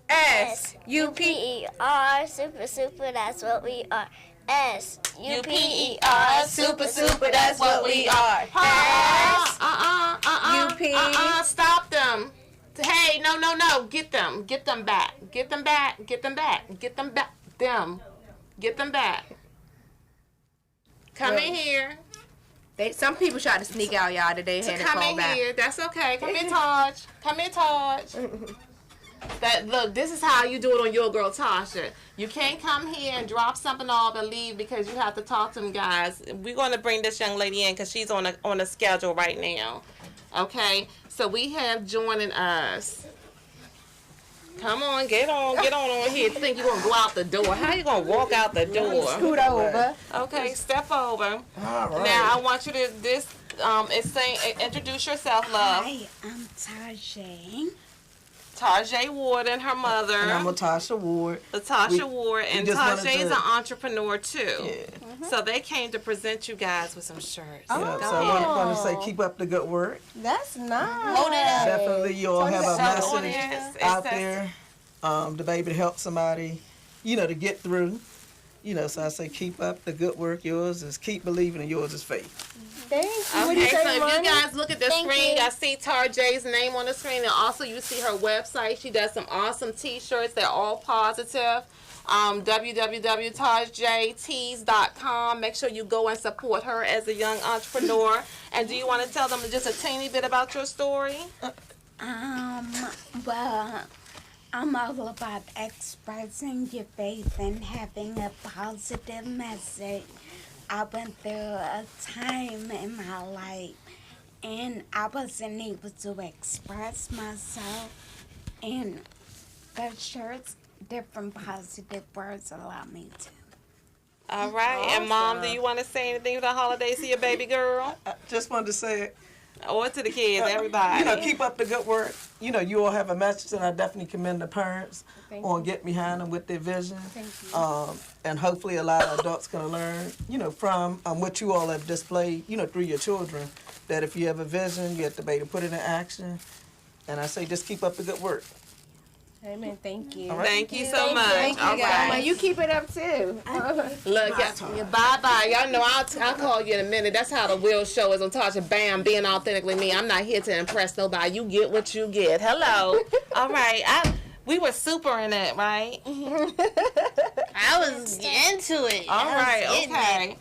S-U-P-E-R, super, that's what we are. S-U-P-E-R, super, that's what we are. Stop them. Hey, no. Get them back. Get them back. Come in here. Some people tried to sneak out, y'all, that they had to come call in back. here. That's okay. Come in, Taj. Look, this is how you do it on Your Girl Tasha. You can't come here and drop something off and leave because you have to talk to them guys. We're going to bring this young lady in because she's on a schedule right now. Okay? So we have joining us. Come on, get on here. Think you're going to go out the door. How you going to walk out the door? Scoot over. Okay, step over. All right. Now, I want you to, introduce yourself, love. Hi, I'm Tasha. Tarjay Ward and her mother. And I'm Tasha Ward. Latasha Ward. And Tarjay is an entrepreneur, too. Yeah. So they came to present you guys with some shirts. So I want to say keep up the good work. That's nice. Hold it up. Definitely you all have a message Yes, out there to be able to help somebody, to get through. So I say keep up the good work. Yours is keep believing and yours is faith. Thank you. What do Okay, you so say, if you Imani? guys look at the screen, y'all see Tara J's name on the screen, and also you see her website. She does some awesome t-shirts. They're all positive. www.tajtees.com. Make sure you go and support her as a young entrepreneur. And do you want to tell them just a teeny bit about your story? Well, I'm all about expressing your faith and having a positive message. I went through a time in my life and I wasn't able to express myself, and the shirts, different positive words allow me to. All right. And Mom, do you want to say anything for the holidays to your baby girl? I just wanted to say, or to the kids, everybody. You know, keep up the good work. You know, you all have a message, and I definitely commend the parents on getting behind them with their vision. Thank you. And hopefully a lot of adults can learn, you know, from what you all have displayed, you know, through your children, that if you have a vision, you have to be able to put it in action. And I say just keep up the good work. Amen. Thank you. Right. Thank you so much. Thank you, All guys. right. You keep it up too. Look, bye-bye. Y'all know I'll call you in a minute. That's how the real show is on Tasha. Bam, being authentically me. I'm not here to impress nobody. You get what you get. Hello. All right. We were super in it, right? I was into it. All right. Okay.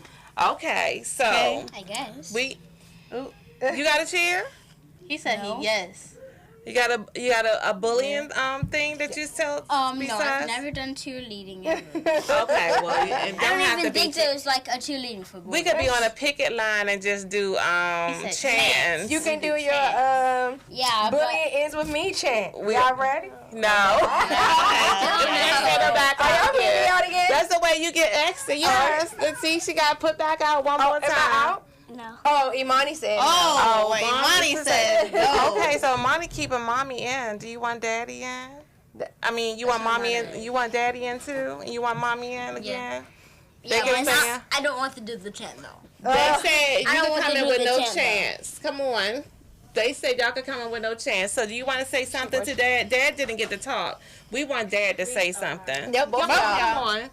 Okay. So. I guess. You got a chair? He said yes. You got a bullying thing that you tell? No, I've never done cheerleading ever. Okay, well, it don't I have don't to even be. think there was like a cheerleading for boys. We could be on a picket line and just do chants. You can do your yeah, bullying ends with me chant. We- Y'all ready? No. That's the way you get extra. Yes. Let's see, she got put back out one more time. Am I out? No. Oh, Imani said. Oh, wait, Imani said no. Okay, so Imani keeping mommy in. Do you want daddy in? I mean, you want mommy in? You want daddy in too? You want mommy in again? Yeah, They but I don't want to do the chant though. They said you I don't can want come to in do with the no chant, though. chance. Come on. They said y'all could come in with no chance. So do you want to say something to Dad? Dad didn't get to talk. We want Dad to say something. Yep, both Come on.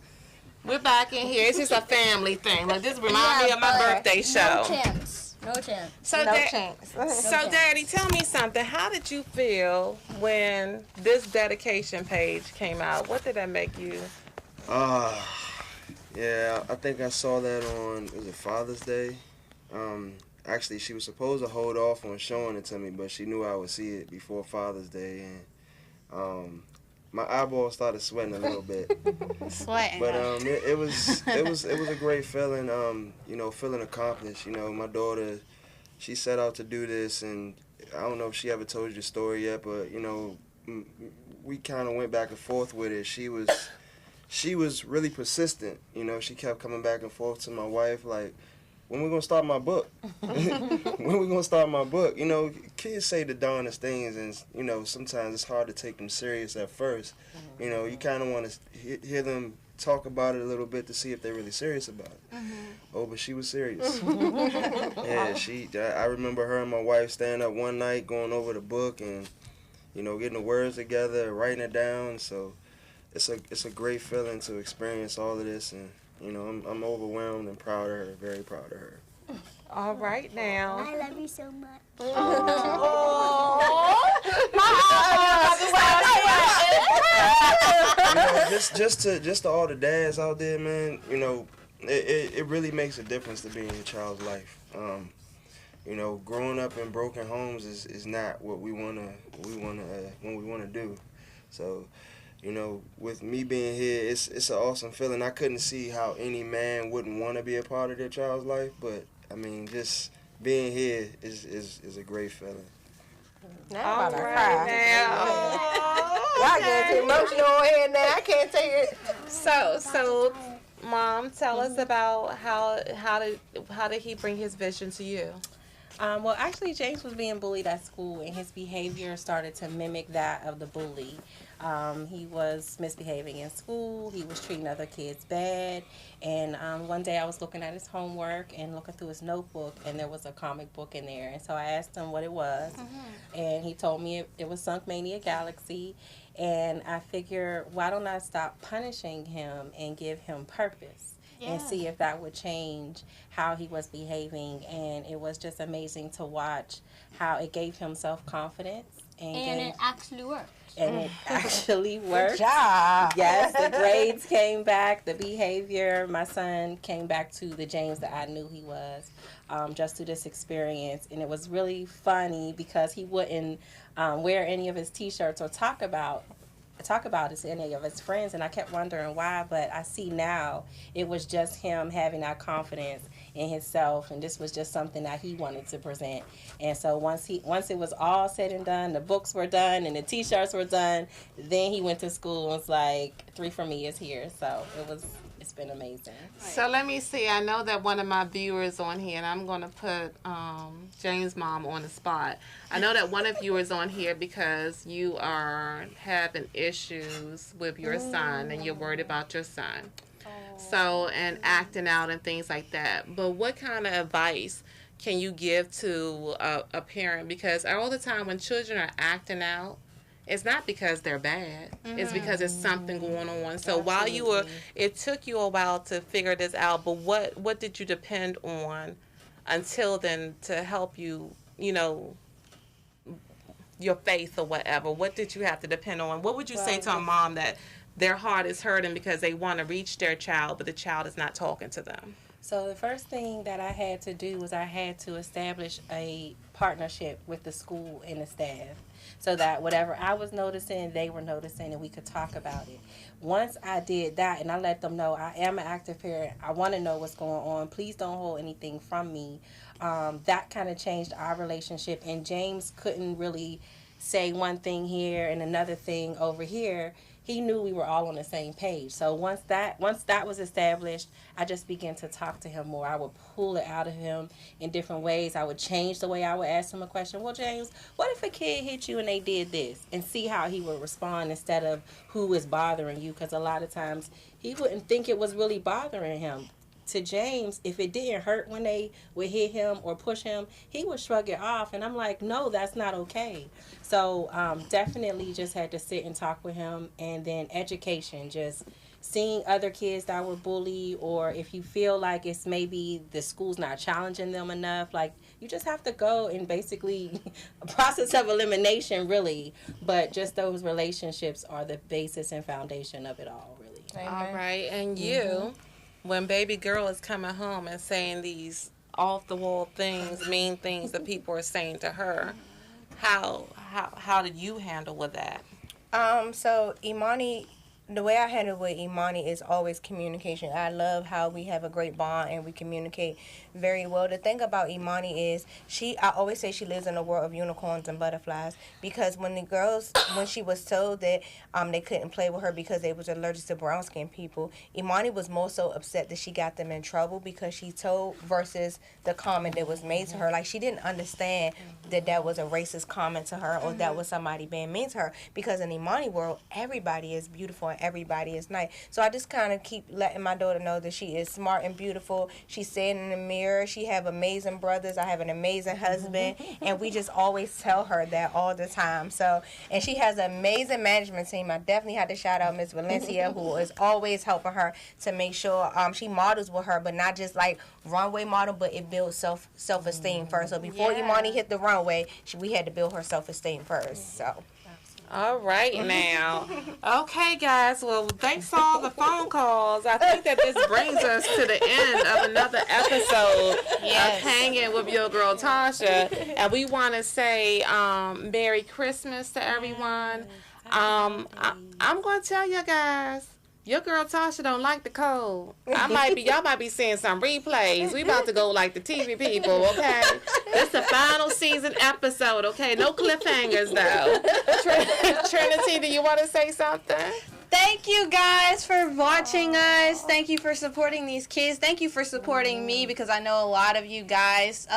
We're back in here. It's just a family thing. Like this reminds me of my birthday show. No chance. No chance. So, No chance. So Daddy, tell me something. How did you feel when this dedication page came out? What did that make you? Yeah, I think I saw that on, was it Father's Day? Actually, she was supposed to hold off on showing it to me, but she knew I would see it before Father's Day, and my eyeballs started sweating a little bit. Sweating. But it was a great feeling. You know, feeling accomplished. You know, my daughter, she set out to do this, and I don't know if she ever told you the story yet, but you know, we kind of went back and forth with it. She was really persistent. You know, she kept coming back and forth to my wife like, when we gonna start my book? When we gonna start my book? You know, kids say the darndest things, and you know sometimes it's hard to take them serious at first. You know, you kind of want to hear them talk about it a little bit to see if they're really serious about it. Oh, but she was serious. Yeah, I remember her and my wife staying up one night going over the book and you know getting the words together, writing it down. So it's a great feeling to experience all of this, and you know, I'm overwhelmed and proud of her, very proud of her. All right now. I love you so much. You know, just to all the dads out there, man. You know, it really makes a difference to be in your child's life. You know, growing up in broken homes is not what we wanna do. So, you know, with me being here, it's an awesome feeling. I couldn't see how any man wouldn't want to be a part of their child's life, but I mean, just being here is a great feeling. Now I'm about to cry. Y'all getting too emotional on here now. I can't take it. So, Mom, tell us about how did he bring his vision to you? Well, actually, James was being bullied at school, and his behavior started to mimic that of the bully. He was misbehaving in school. He was treating other kids bad. And one day I was looking at his homework and looking through his notebook, and there was a comic book in there. And so I asked him what it was, and he told me it was Sunk Mania Galaxy. And I figured, why don't I stop punishing him and give him purpose? and see if that would change how he was behaving. And it was just amazing to watch how it gave him self-confidence. And it actually worked. And it actually worked. Good job. Yes, the grades came back, the behavior. My son came back to the James that I knew he was, just through this experience. And it was really funny because he wouldn't wear any of his T-shirts or talk about it to any of his friends, and I kept wondering why, but I see now it was just him having that confidence in himself, and this was just something that he wanted to present. And so once it was all said and done, the books were done and the T-shirts were done, then he went to school and was like, 3 for me is here. So it's been amazing. So let me see. I know that one of my viewers on here, and I'm going to put James' mom on the spot. I know that one of you is on here because you are having issues with your son and you're worried about your son. So, and acting out and things like that. But what kind of advice can you give to a parent? Because all the time when children are acting out, it's not because they're bad. It's because there's something going on. So while you were, it took you a while to figure this out, but what did you depend on until then to help you, you know, your faith or whatever? What did you have to depend on? What would you say to a mom that their heart is hurting because they want to reach their child, but the child is not talking to them? So the first thing that I had to do was I had to establish a partnership with the school and the staff, so that whatever I was noticing, they were noticing, and we could talk about it. Once I did that and I let them know I am an active parent, I want to know what's going on, please don't hold anything from me, that kind of changed our relationship. And James couldn't really say one thing here and another thing over here. He knew we were all on the same page. So once that was established, I just began to talk to him more. I would pull it out of him in different ways. I would change the way I would ask him a question. Well, James, what if a kid hit you and they did this? And see how he would respond instead of who is bothering you. Because a lot of times he wouldn't think it was really bothering him. To James, if it didn't hurt when they would hit him or push him, he would shrug it off. And I'm like, no, that's not okay. So definitely just had to sit and talk with him. And then education, just seeing other kids that were bullied, or if you feel like it's maybe the school's not challenging them enough, like you just have to go and basically a process of elimination, really. But just those relationships are the basis and foundation of it all, really. All right. And you, when baby girl is coming home and saying these off-the-wall things, mean things that people are saying to her, how did you handle with that? So Imani, the way I handle with Imani is always communication. I love how we have a great bond and we communicate very well. The thing about Imani is I always say she lives in a world of unicorns and butterflies, because when she was told that they couldn't play with her because they was allergic to brown skinned people, Imani was more so upset that she got them in trouble because she told versus the comment that was made to her. Like, she didn't understand that was a racist comment to her or that was somebody being mean to her, because in Imani world everybody is beautiful and everybody is nice. So I just kind of keep letting my daughter know that she is smart and beautiful. She's sitting in the mirror. She have amazing brothers. I have an amazing husband, and we just always tell her that all the time. So, and she has an amazing management team. I definitely had to shout out Miss Valencia, who is always helping her to make sure she models with her, but not just like runway model, but it builds self-esteem first. So before Imani hit the runway, we had to build her self-esteem first. So. All right now. Okay, guys. Well, thanks for all the phone calls. I think that this brings us to the end of another episode of Hanging with Your Girl Tasha. And we want to say Merry Christmas to everyone. I'm going to tell you guys, your girl Tasha don't like the cold. Y'all might be seeing some replays. We about to go like the TV people, okay? This the final season episode, okay? No cliffhangers though. Trinity, do you want to say something? Thank you guys for watching us. Thank you for supporting these kids. Thank you for supporting me, because I know a lot of you guys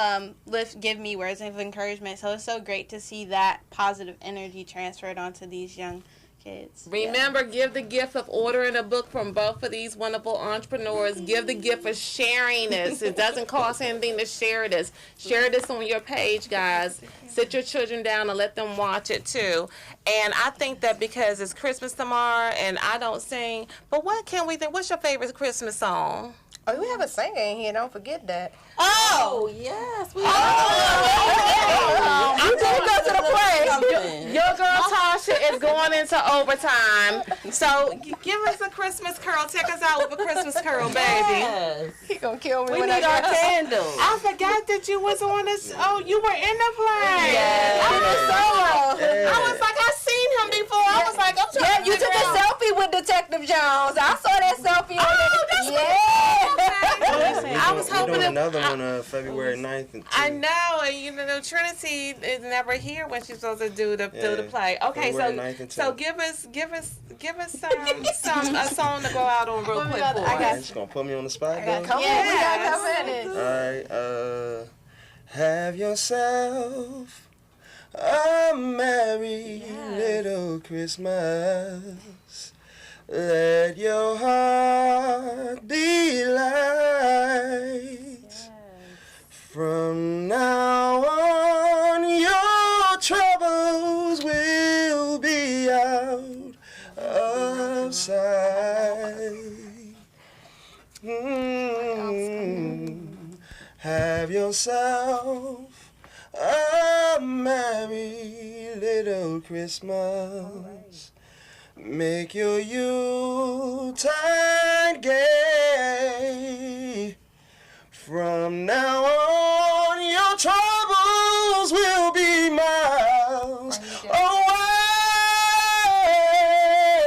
give me words of encouragement. So it's so great to see that positive energy transferred onto these young kids. Remember, give the gift of ordering a book from both of these wonderful entrepreneurs. Give the gift of sharing this. It doesn't cost anything to share this. Share this on your page, guys. Sit your children down and let them watch it too. And I think that because it's Christmas tomorrow and I don't sing, but what can we think? What's your favorite Christmas song? Oh, we have a singer in here. Don't forget that. Oh, yes. We You did go to the play. Your girl Tasha is going into overtime. So give us a Christmas curl. Take us out with a Christmas curl, baby. Yes. He gonna kill me We when need I our get candles. I forgot that you was on this. Oh, you were in the play. Yes. I was like, I seen him before. I was like, I'm trying to You took a selfie with Detective Jones. I saw that selfie on I was hoping doing to, another one February 9th and 10th. I know, and you know, Trinity is never here when she's supposed to do the play. Okay, February 9th and 10th. so give us some a song to go out on real quick for us. Just gonna put me on the spot, though? Come Yes. All right, have yourself a merry little Christmas. Let your heart be light. From now on, your troubles will be out of sight. Have yourself a merry little Christmas. Make your Yuletide gay. From now on, your troubles will be miles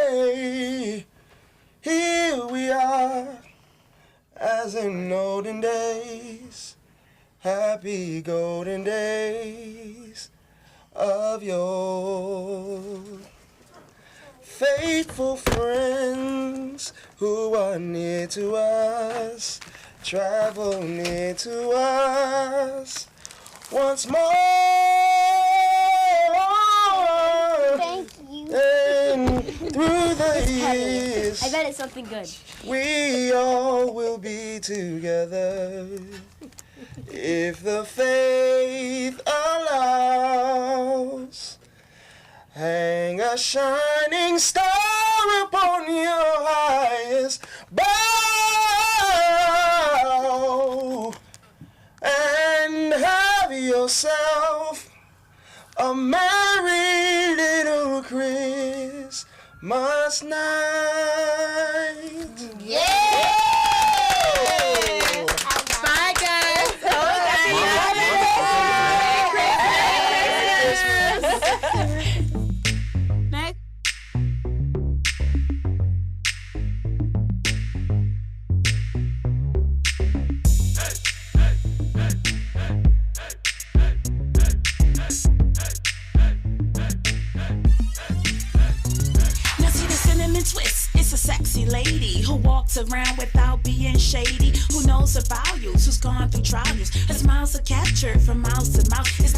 away. Here we are, as in olden days, happy golden days of yore. Faithful friends who are near to us, travel near to us once more. Thank you. And through the years, I bet it's something good. we all will be together if the faith allows. Hang a shining star upon your highest bough and have yourself a merry little Christmas night. Yeah! Bye, guys. Next. Now see the cinnamon twist. It's a sexy lady who walks around without being shady. Who knows her values? Who's gone through trials? Her smile's a capture from mouth to mouth. It's